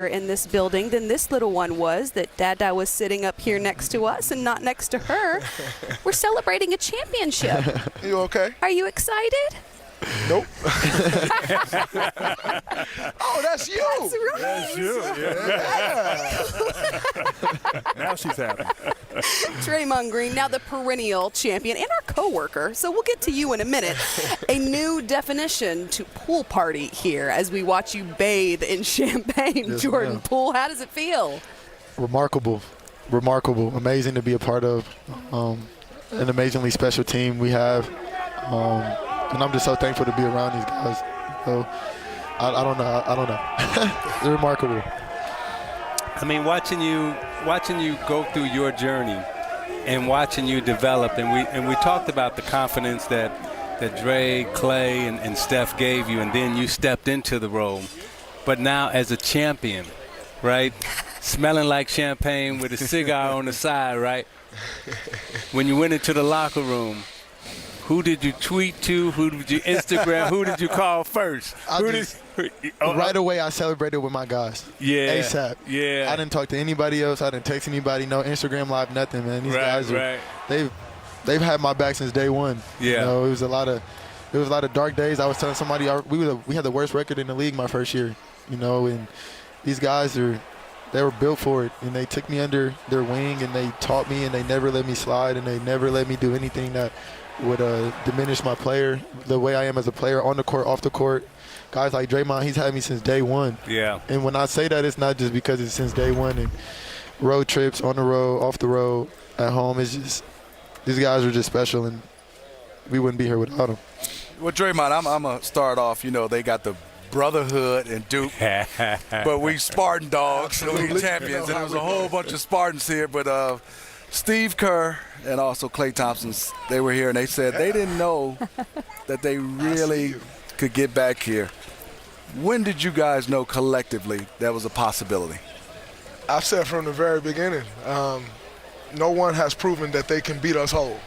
in this building than this little one was that Dada was sitting up here next to us and not next to her. We're celebrating a championship. You okay? Are you excited? Nope. Oh, that's you. That's right. That's you. Yeah. Now she's happy. Draymond Green, now the perennial champion and our coworker. So we'll get to you in a minute. A new definition to pool party here as we watch you bathe in champagne. Yes, Jordan ma'am. Poole, how does it feel? Remarkable, amazing to be a part of. An amazingly special team we have, and I'm just so thankful to be around these guys. So I don't know. They're remarkable. I mean, watching you go through your journey and watching you develop, and we talked about the confidence that Dre, Clay, and Steph gave you, and then you stepped into the role. But now as a champion, right, smelling like champagne with a cigar on the side, right? When you went into the locker room, who did you tweet to? Who did you Instagram? Who did you call first? Right away, I celebrated with my guys. Yeah. ASAP. Yeah. I didn't talk to anybody else. I didn't text anybody. No Instagram Live, nothing, man. These guys they've had my back since day one. Yeah. You know, it was a lot of dark days. I was telling somebody we had the worst record in the league my first year. You know, and these guys they were built for it, and they took me under their wing, and they taught me, and they never let me slide, and they never let me do anything that would diminish my player, the way I am as a player, on the court, off the court. Guys like Draymond, he's had me since day one. Yeah. And when I say that, it's not just because it's since day one. And road trips, on the road, off the road, at home, it's just these guys are just special, and we wouldn't be here without them. Well, Draymond, I'm going to start off, they got the brotherhood and Duke, but we Spartan dogs, so we champions, and there was a whole bunch of Spartans here, but Steve Kerr and also Klay Thompson, they were here, and they said they didn't know that they really could get back here. When did you guys know collectively that was a possibility? I've said from the very beginning, no one has proven that they can beat us whole.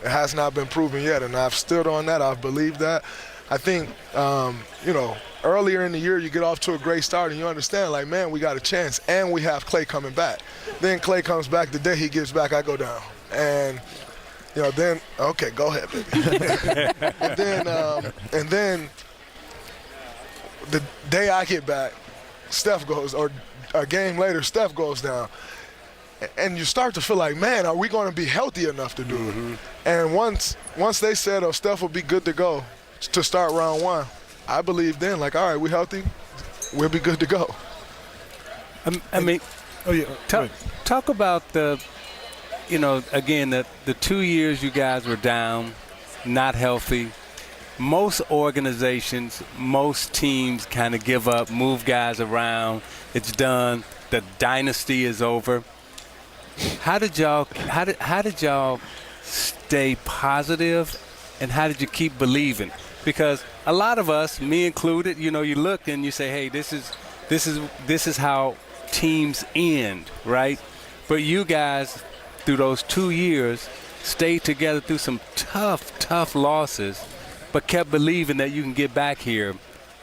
It has not been proven yet, and I've stood on that. I've believed that. I think, earlier in the year you get off to a great start and you understand, like, man, we got a chance, and we have Klay coming back. Then Klay comes back. The day he gets back, I go down. And, then, okay, go ahead, baby. and then the day I get back, Steph goes, or a game later, Steph goes down. And you start to feel like, man, are we going to be healthy enough to do it? And once they said, Steph will be good to go to start round one, I believe then, like, all right, we're healthy, we'll be good to go. Talk about the, again, the 2 years you guys were down, not healthy. Most organizations, most teams kind of give up, move guys around. It's done. The dynasty is over. How did y'all stay positive, and how did you keep believing? Because a lot of us, me included, you look and you say, hey, this is how teams end, right? But you guys, through those 2 years, stayed together through some tough losses, but kept believing that you can get back here,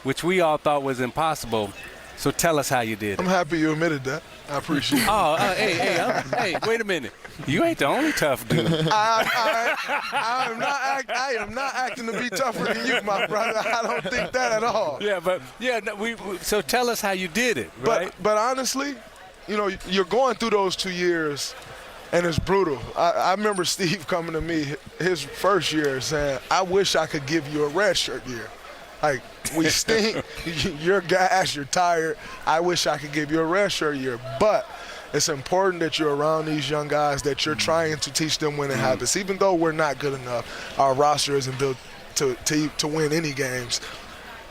which we all thought was impossible. So tell us how you did it. I'm happy you admitted that. I appreciate it. Hey, wait a minute. You ain't the only tough dude. I am not acting to be tougher than you, my brother. I don't think that at all. So tell us how you did it, right? But honestly, you're going through those 2 years, and it's brutal. I remember Steve coming to me his first year saying, I wish I could give you a red shirt year. Like, we stink, you're gassed, you're tired. I wish I could give you a red shirt year. But it's important that you're around these young guys, that you're trying to teach them when it happens. Even though we're not good enough, our roster isn't built to win any games.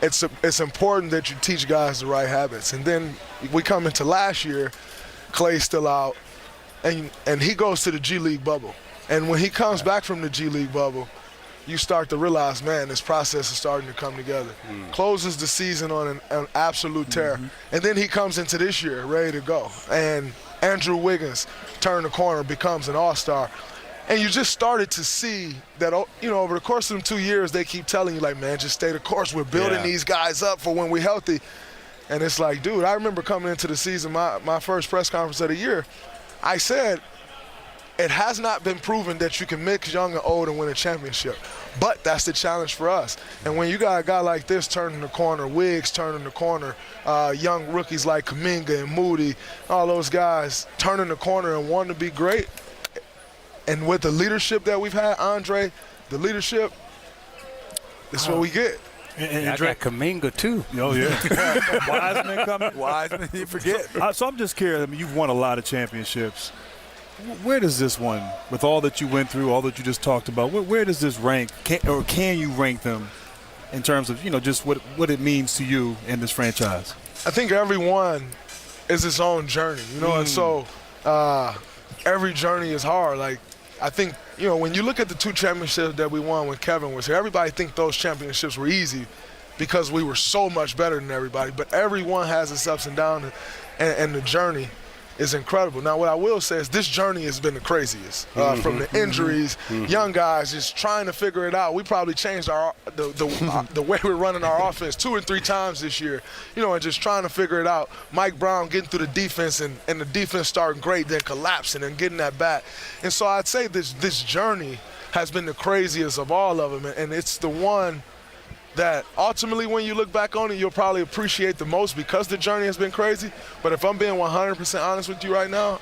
It's important that you teach guys the right habits. And then we come into last year, Klay's still out, and he goes to the G League bubble. And when he comes back from the G League bubble, you start to realize, man, this process is starting to come together. Closes the season on an absolute tear. And then he comes into this year ready to go. And Andrew Wiggins turned the corner, becomes an all-star. And you just started to see that, over the course of them 2 years, they keep telling you, like, man, just stay the course. We're building these guys up for when we're healthy. And it's like, dude, I remember coming into the season, my first press conference of the year, I said, it has not been proven that you can mix young and old and win a championship. But that's the challenge for us. And when you got a guy like this turning the corner, Wiggs turning the corner, young rookies like Kuminga and Moody, all those guys turning the corner and wanting to be great, and with the leadership that we've had, Andre, the leadership, this is what we get. And I got Kuminga, too. Oh, yeah. Wiseman coming. Wiseman, you forget. So I'm just curious. I mean, you've won a lot of championships. Where does this one, with all that you went through, all that you just talked about, where does this rank, can you rank them in terms of, just what it means to you in this franchise? I think everyone is its own journey, and so every journey is hard. Like, I think, when you look at the 2 championships that we won when Kevin was here, everybody think those championships were easy because we were so much better than everybody. But everyone has its ups and downs, and the journey is incredible. Now, what I will say is this journey has been the craziest. From the injuries, young guys just trying to figure it out. We probably changed the way we're running our offense 2 or 3 times this year, and just trying to figure it out. Mike Brown getting through the defense and the defense starting great, then collapsing and getting that back. And so I'd say this journey has been the craziest of all of them, and it's the one that ultimately when you look back on it, you'll probably appreciate the most because the journey has been crazy. But if I'm being 100% honest with you right now,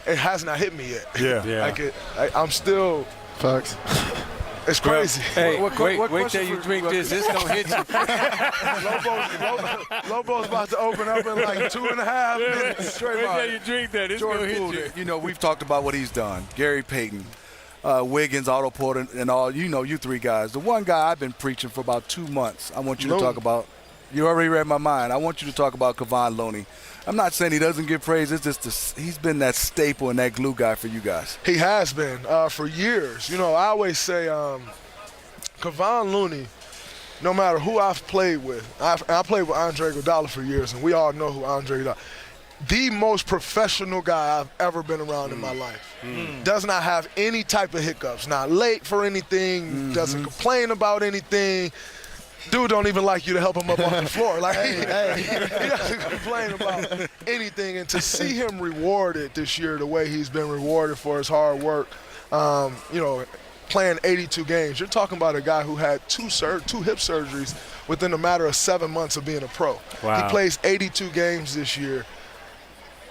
it has not hit me yet. Yeah. I'm still – Facts. It's crazy. Hey, wait till you drink this. It's going to hit you. Lobo's about to open up in like 2.5 minutes. Wait till you drink that. It's going to hit Poole, you. we've talked about what he's done. Gary Payton, Wiggins, Otto Porter, and all, you 3 guys. The one guy I've been preaching for about 2 months, I want you to talk about. You already read my mind. I want you to talk about Kevon Looney. I'm not saying he doesn't get praise. It's just he's been that staple and that glue guy for you guys. He has been for years. I always say Kevon Looney, no matter who I've played with, I played with Andre Iguodala for years, and we all know who Andre Iguodala is. The most professional guy I've ever been around in my life. Does not have any type of hiccups. Not late for anything. Doesn't complain about anything. Dude don't even like you to help him up off the floor. Like he doesn't complain about anything. And to see him rewarded this year the way he's been rewarded for his hard work, playing 82 games. You're talking about a guy who had 2 hip surgeries within a matter of 7 months of being a pro. Wow. He plays 82 games this year.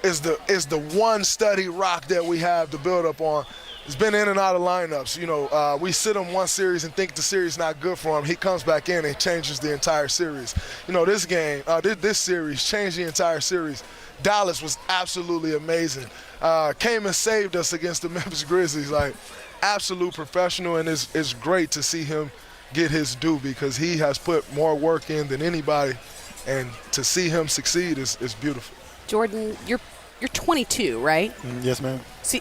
Is the one steady rock that we have to build up on. He's been in and out of lineups. We sit him one series and think the series not good for him. He comes back in and changes the entire series. This series changed the entire series. Dallas was absolutely amazing. Came and saved us against the Memphis Grizzlies. Like, absolute professional, and it's great to see him get his due because he has put more work in than anybody, and to see him succeed is beautiful. Jordan, you're 22, right? Yes, ma'am. See,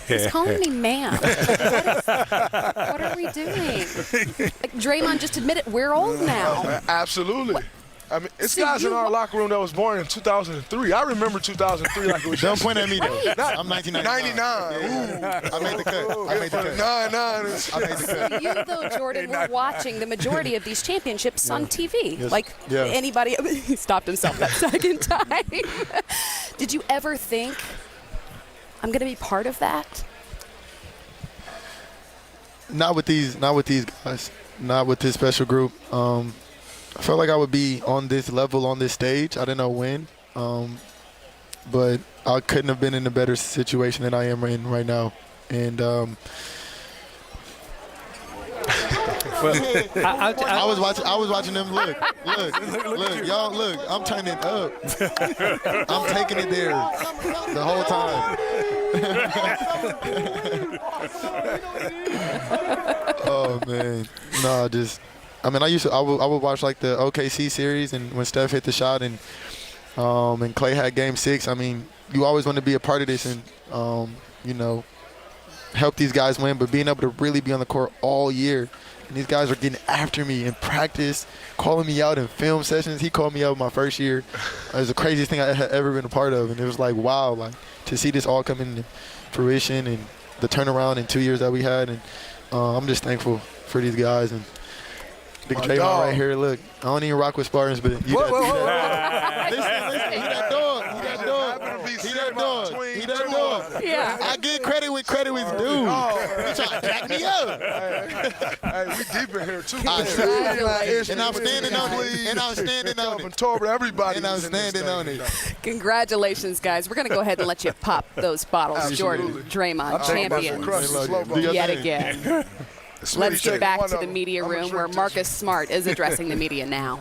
he's calling me ma'am. What are we doing? Like, Draymond just admitted we're old now. Absolutely. I mean, it's So guys in our locker room that was born in 2003. I remember 2003 like it was Don't point at me, though. Right. I'm 1999. 99. I made the cut. I made the cut. 99. I made the cut. You, though, Jordan, were watching the majority of these championships on TV. Yes. Like Yeah. anybody, he stopped himself that second time. Did you ever think, I'm going to be part of that? Not with these guys. Not with this special group. I felt like I would be on this level, on this stage. I didn't know when, but I couldn't have been in a better situation than I am in right now. And Well, I was watching them. Look, y'all, look. I'm turning it up. I'm taking it there the whole time. Oh man, no, I would watch like the OKC series, and when Steph hit the shot and Clay had Game 6. I mean, you always want to be a part of this and help these guys win, but being able to really be on the court all year. And these guys are getting after me in practice, calling me out in film sessions. He called me out my first year. It was the craziest thing I had ever been a part of. And it was like, wow, like to see this all come into fruition and the turnaround in 2 years that we had. And I'm just thankful for these guys. And Big My Draymond dog. right here. Look, I don't even rock with Spartans, but you listen, he that dog. He that dog. Happened to be He sitting that dog. between He that two dog. of them. Yeah. I get credit with credit was due. He trying to jack me up. Hey, we deep in here too. And I'm standing on it. And I'm standing on it. Torb, everybody. And I'm was in this standing on thing. it. Congratulations, guys. We're going to go ahead and let you pop those bottles. Jordan, Absolutely. Draymond, taking my champions Crush the slow Do your ball. yet thing. again. Smitty Let's get taking back one to of the them. media I'ma room drink where this Marcus Smart is addressing the media now.